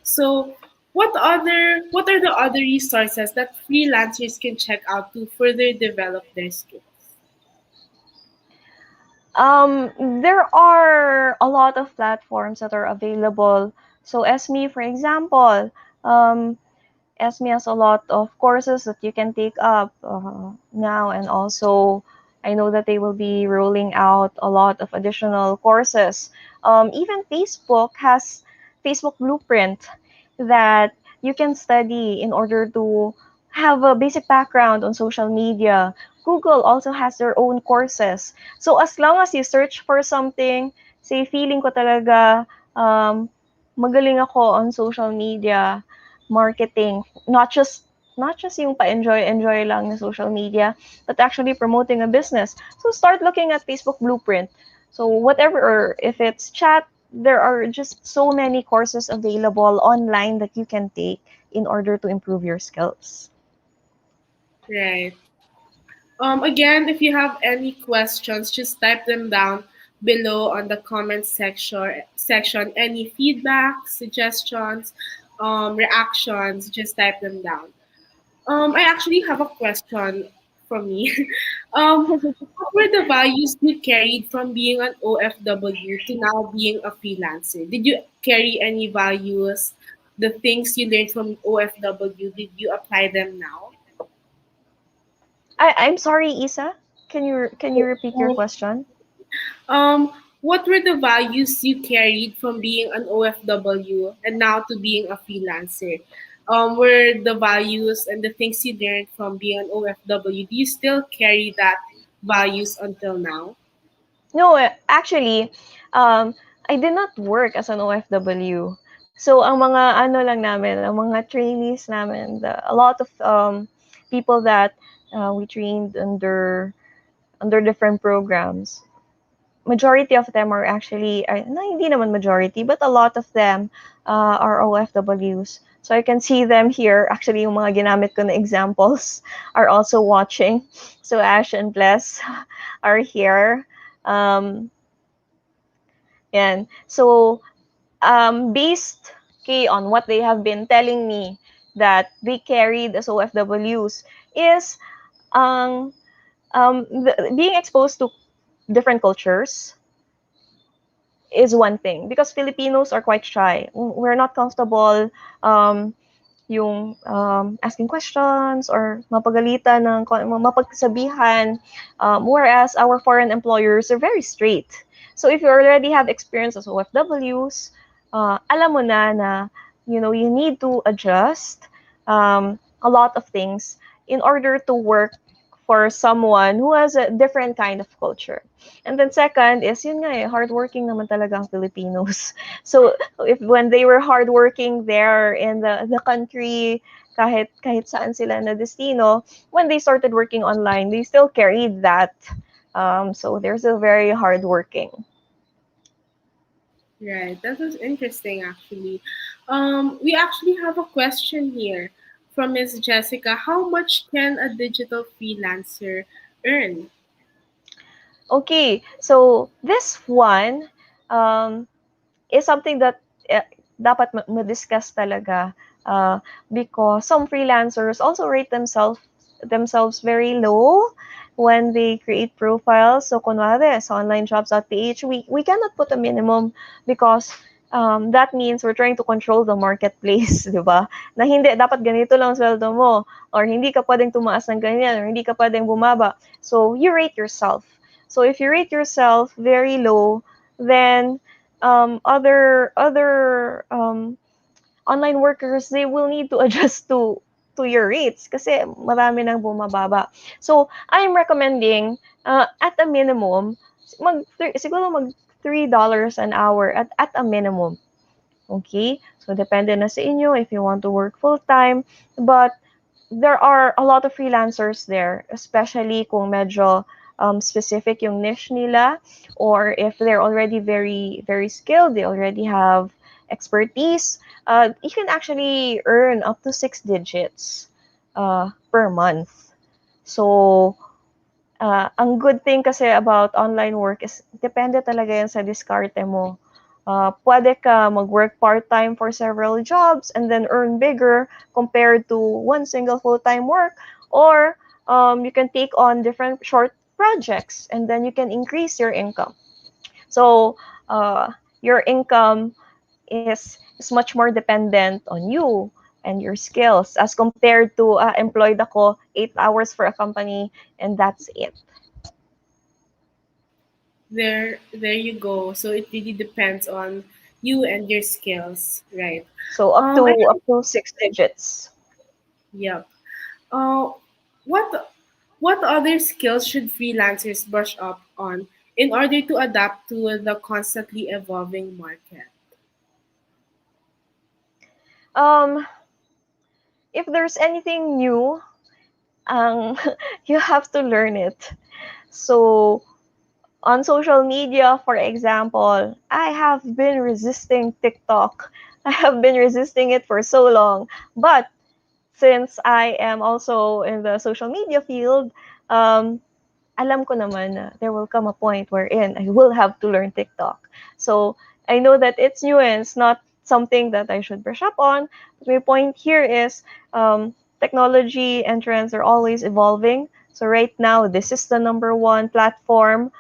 So what are the other resources that freelancers can check out to further develop their skills? There are a lot of platforms that are available. So SME, for example, um, SME has a lot of courses that you can take up now, and also I know that they will be rolling out a lot of additional courses. Even Facebook has Facebook Blueprint that you can study in order to have a basic background on social media. Google also has their own courses. So as long as you search for something, say feeling ko talaga magaling ako on social media marketing, not just yung pa-enjoy lang ng social media, but actually promoting a business. So start looking at Facebook Blueprint. So whatever, or if it's chat, there are just so many courses available online that you can take in order to improve your skills. Right. Again, if you have any questions, just type them down below on the comment section. Any feedback, suggestions, reactions, just type them down. I actually have a question from me. What were the values you carried from being an OFW to now being a freelancer? Did you carry any values? The things you learned from OFW, did you apply them now? I'm sorry, Isa. Can you repeat your question? What were the values you carried from being an OFW and now to being a freelancer? Were the values and the things you learned from being an OFW, do you still carry that values until now? No, actually, I did not work as an OFW. So ang mga ano lang namin, ang mga trainees namin, a lot of people that we trained under different programs. Majority of them are actually, no, hindi naman majority, but a lot of them are OFWs. So I can see them here. Actually, yung mga ginamit ko na examples are also watching. So Ash and Bless are here. Um, So, based on what they have been telling me that they carried as OFWs is being exposed to different cultures is one thing because Filipinos are quite shy. We're not comfortable um, yung asking questions or mapagalitan ng mapagsabihan, whereas our foreign employers are very straight. So if you already have experience as OFWs, alam mo na you need to adjust a lot of things in order to work for someone who has a different kind of culture. And then second is yun nga hardworking naman talaga ang Filipinos. So if when they were hardworking there in the country, kahit saan sila na destino, when they started working online, they still carried that. So there's a very hardworking. Right, that was interesting actually. We actually have a question here from Miss Jessica. How much can a digital freelancer earn? Okay, so this one um, is something that dapat ma-discuss talaga because some freelancers also rate themselves very low when they create profiles. So kunwari sa onlinejobs.ph, we cannot put a minimum because that means we're trying to control the marketplace, di ba? Na hindi, dapat ganito lang sweldo mo or hindi ka pwedeng tumaas ng ganyan or hindi ka pwedeng bumaba. So you rate yourself. So if you rate yourself very low, then other online workers, they will need to adjust to your rates kasi marami nang bumababa. So I'm recommending at a minimum siguro mag $3 an hour at a minimum. Okay? So depende na sa inyo if you want to work full time, but there are a lot of freelancers there, especially kung medyo specific yung niche nila, or if they're already very, very skilled, they already have expertise, you can actually earn up to 6 digits per month. So, ang good thing kasi about online work is depende talaga yan sa diskarte mo. Pwede ka mag-work part-time for several jobs and then earn bigger compared to one single full-time work, or you can take on different short projects and then you can increase your income. So your income is much more dependent on you and your skills as compared to employed ako 8 hours for a company and that's it. There you go. So it really depends on you and your skills, right? So up to I up to 6 digits. Yep. Uh, what what other skills should freelancers brush up on in order to adapt to the constantly evolving market? Um, if there's anything new, you have to learn it. So on social media, for example, I have been resisting TikTok. I have been resisting it for so long. But since I am also in the social media field, um, alam ko naman na there will come a point wherein I will have to learn TikTok. So I know that it's new and it's not something that I should brush up on. But my point here is technology and trends are always evolving. So right now, this is the number one platform,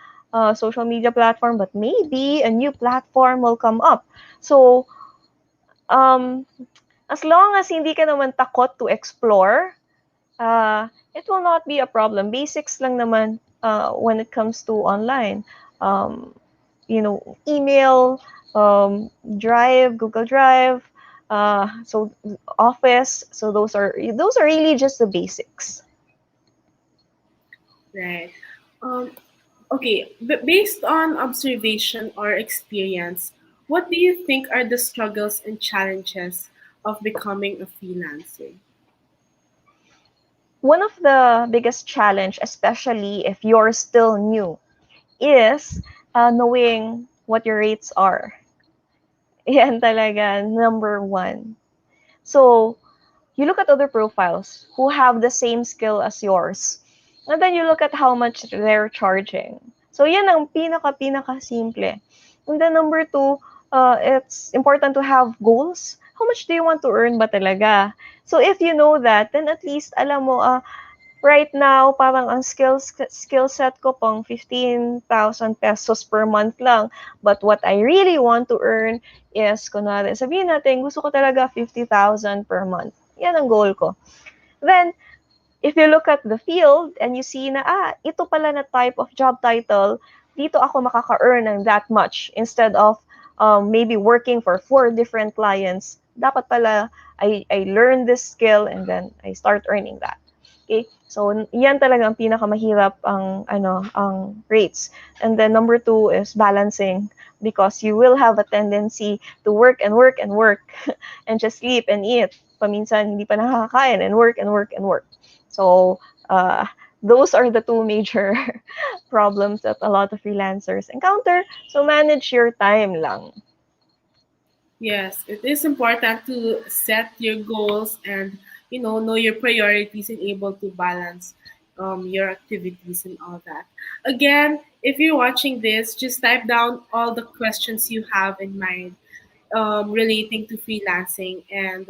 social media platform, but maybe a new platform will come up. So um, as long as hindi ka naman takot to explore, It will not be a problem. Basics lang naman when it comes to online. Um, email, Drive, Google Drive, so Office. So those are really just the basics. Right. Um, okay, but based on observation or experience, what do you think are the struggles and challenges of becoming a freelancer? One of the biggest challenge, especially if you're still new, is knowing what your rates are. Yan talaga, number one. So, you look at other profiles who have the same skill as yours. And then you look at how much they're charging. So, yan ang pinaka simple. And then number two, it's important to have goals. How much do you want to earn ba talaga? So, if you know that, then at least alam mo, right now, parang ang skill set ko pang 15,000 pesos per month lang. But what I really want to earn is, kunwari, sabihin natin, gusto ko talaga 50,000 per month. Yan ang goal ko. Then, if you look at the field and you see na, ito pala na type of job title, dito ako makaka-earn ng that much instead of maybe working for 4 different clients. Dapat pala, I learn this skill and then I start earning that. Okay? So, yan talaga ang pinakamahirap ang rates. And then number two is balancing because you will have a tendency to work and work and work and just sleep and eat. Paminsan, hindi pa nakakakain and work and work and work. So, those are the two major problems that a lot of freelancers encounter. So, manage your time lang. Yes, it is important to set your goals and know your priorities and able to balance your activities and all that. Again, if you're watching this, just type down all the questions you have in mind relating to freelancing, and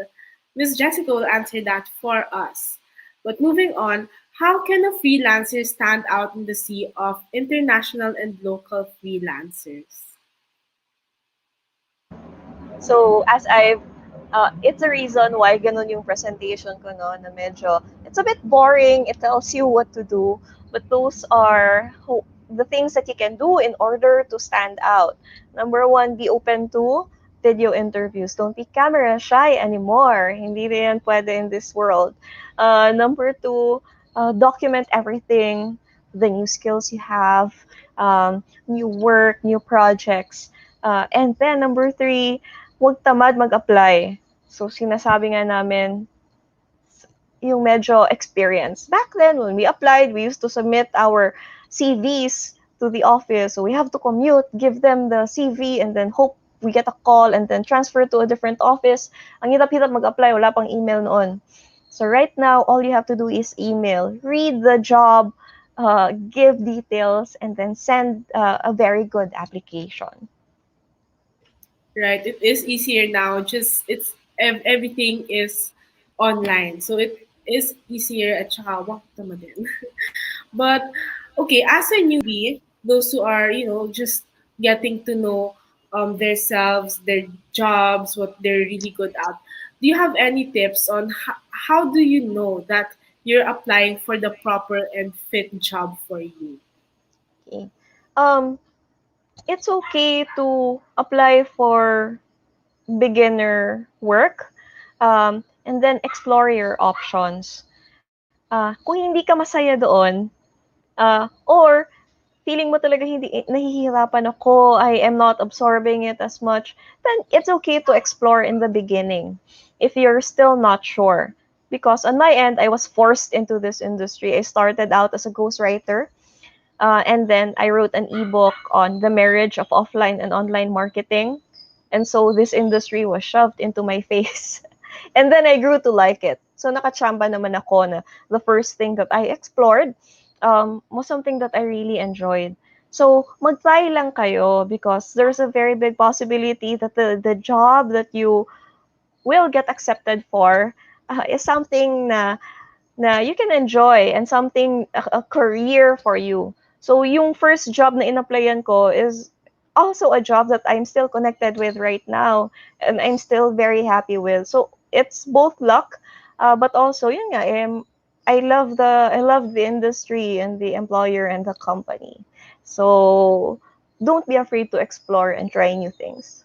Miss Jessica will answer that for us. But moving on, how can a freelancer stand out in the sea of international and local freelancers? So, it's a reason why ganun yung presentation ko, no, na medyo, it's a bit boring, it tells you what to do, but those are the things that you can do in order to stand out. Number one, be open to video interviews. Don't be camera shy anymore. Hindi na yan pwede in this world. Number two, document everything, the new skills you have, new work, new projects. And then number three, huwag tamad mag-apply. So, sinasabi nga namin, yung medyo experience. Back then, when we applied, we used to submit our CVs to the office. So, we have to commute, give them the CV, and then hope we get a call, and then transfer to a different office. Ang hirap-hirap mag-apply, wala pang email noon. So, right now, all you have to do is email. Read the job, give details, and then send a very good application. Right, it is easier now, just everything is online, so it is easier at saka wag tama din. But okay, as a newbie, those who are just getting to know themselves, their jobs, what they're really good at, do you have any tips on how do you know that you're applying for the proper and fit job for you? Okay. Um, it's okay to apply for beginner work, and then explore your options. Kung hindi ka masaya doon, or feeling mo talaga hindi nahihirapan ako, I am not absorbing it as much, then it's okay to explore in the beginning if you're still not sure. Because on my end, I was forced into this industry. I started out as a ghostwriter. And then I wrote an ebook on the marriage of offline and online marketing. And so this industry was shoved into my face. And then I grew to like it. So nakachamba naman ako na the first thing that I explored was something that I really enjoyed. So mag-try lang kayo because there's a very big possibility that the job that you will get accepted for is something na you can enjoy and something a career for you. So yung first job na in-applyan ko is also a job that I'm still connected with right now and I'm still very happy with. So it's both luck, but also yun nga, I love the industry and the employer and the company. So don't be afraid to explore and try new things.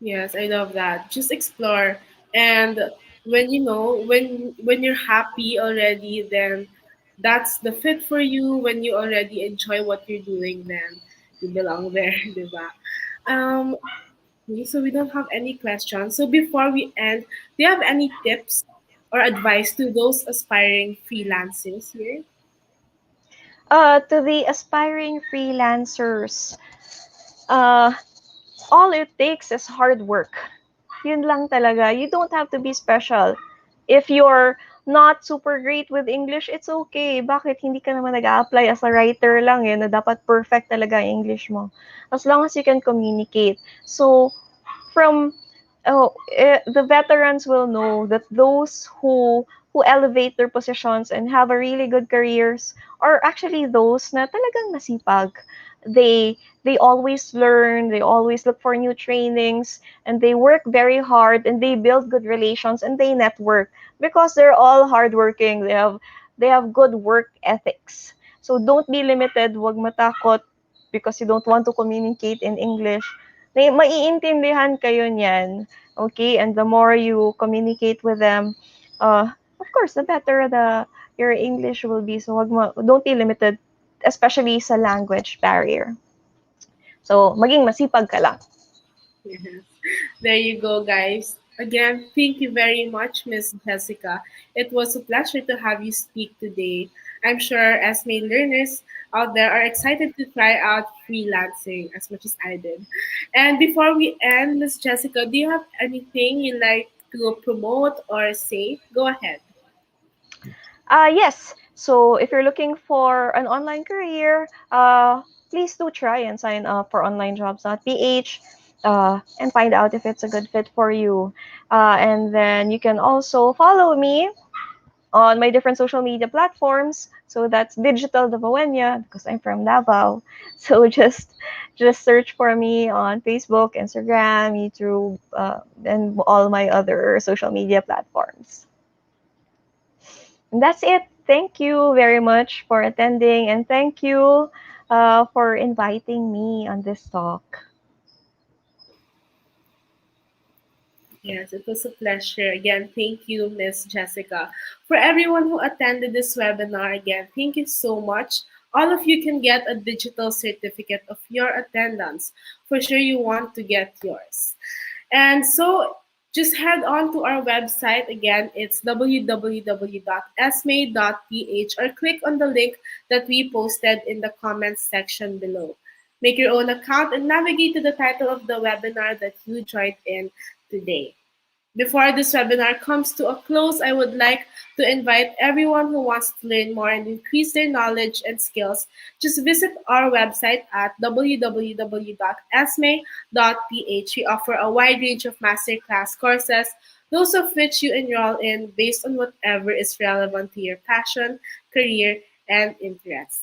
Yes, I love that. Just explore, and when you know when you're happy already, then that's the fit for you. When you already enjoy what you're doing, then you belong there, diba? Um, okay, so we don't have any questions. So before we end, do you have any tips or advice to those aspiring freelancers here? To the aspiring freelancers, uh, all it takes is hard work. Yun lang talaga. You don't have to be special. If you're not super great with English, it's okay. Bakit hindi ka naman nag-a-apply as a writer lang na dapat perfect talaga ang English mo. As long as you can communicate. So, from the veterans will know that those who elevate their positions and have a really good careers are actually those na talagang nasipag. They always learn, they always look for new trainings, and they work very hard and they build good relations and they network because they're all hardworking. They have good work ethics. So don't be limited, wag matakot because you don't want to communicate in English. Maiintindihan kayo niyan. Okay? And the more you communicate with them, of course, the better your English will be. So don't be limited, especially sa language barrier. So, maging masipag ka lang. Yes. There you go, guys. Again, thank you very much, Miss Jessica. It was a pleasure to have you speak today. I'm sure SME learners out there are excited to try out freelancing as much as I did. And before we end, Miss Jessica, do you have anything you'd like to promote or say? Go ahead. Yes. So if you're looking for an online career, please do try and sign up for onlinejobs.ph and find out if it's a good fit for you. And then you can also follow me on my different social media platforms. So that's Digital Davaoenia because I'm from Davao. So just search for me on Facebook, Instagram, YouTube, and all my other social media platforms. And that's it. Thank you very much for attending, and thank you for inviting me on this talk. Yes, it was a pleasure. Again, thank you, Miss Jessica. For everyone who attended this webinar, again, thank you so much. All of you can get a digital certificate of your attendance. For sure, you want to get yours. And so just head on to our website. Again, it's www.sme.ph or click on the link that we posted in the comments section below. Make your own account and navigate to the title of the webinar that you joined in today. Before this webinar comes to a close, I would like to invite everyone who wants to learn more and increase their knowledge and skills. Just visit our website at www.esme.ph. We offer a wide range of masterclass courses, those of which you enroll in based on whatever is relevant to your passion, career, and interests.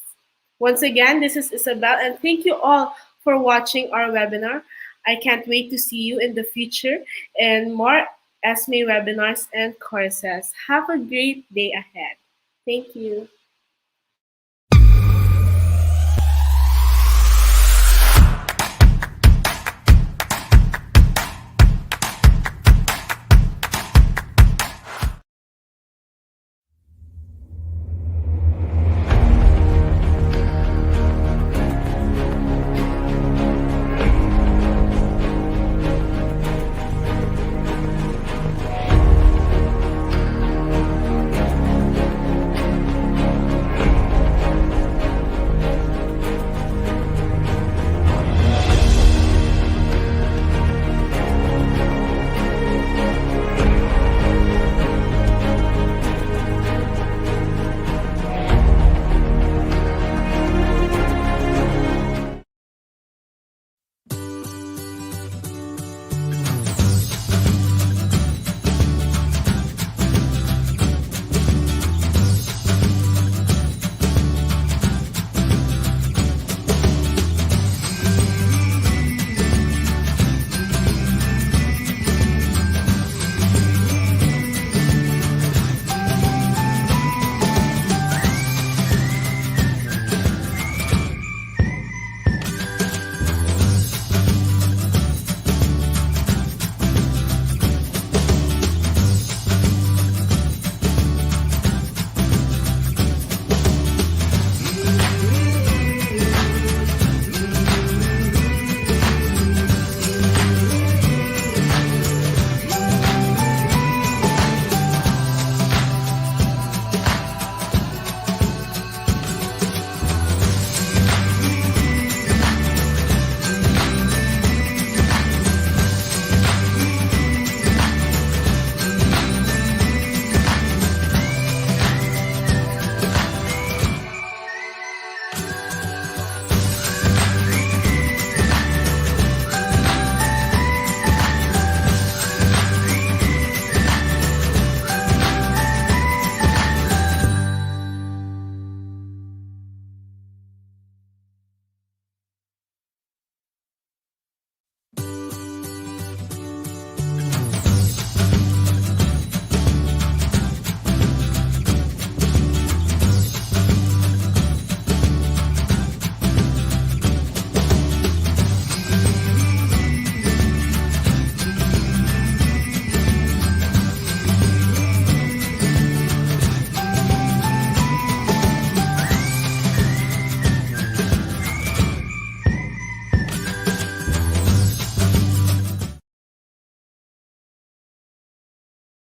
Once again, this is Isabel, and thank you all for watching our webinar. I can't wait to see you in the future and more ESME webinars and courses. Have a great day ahead. Thank you.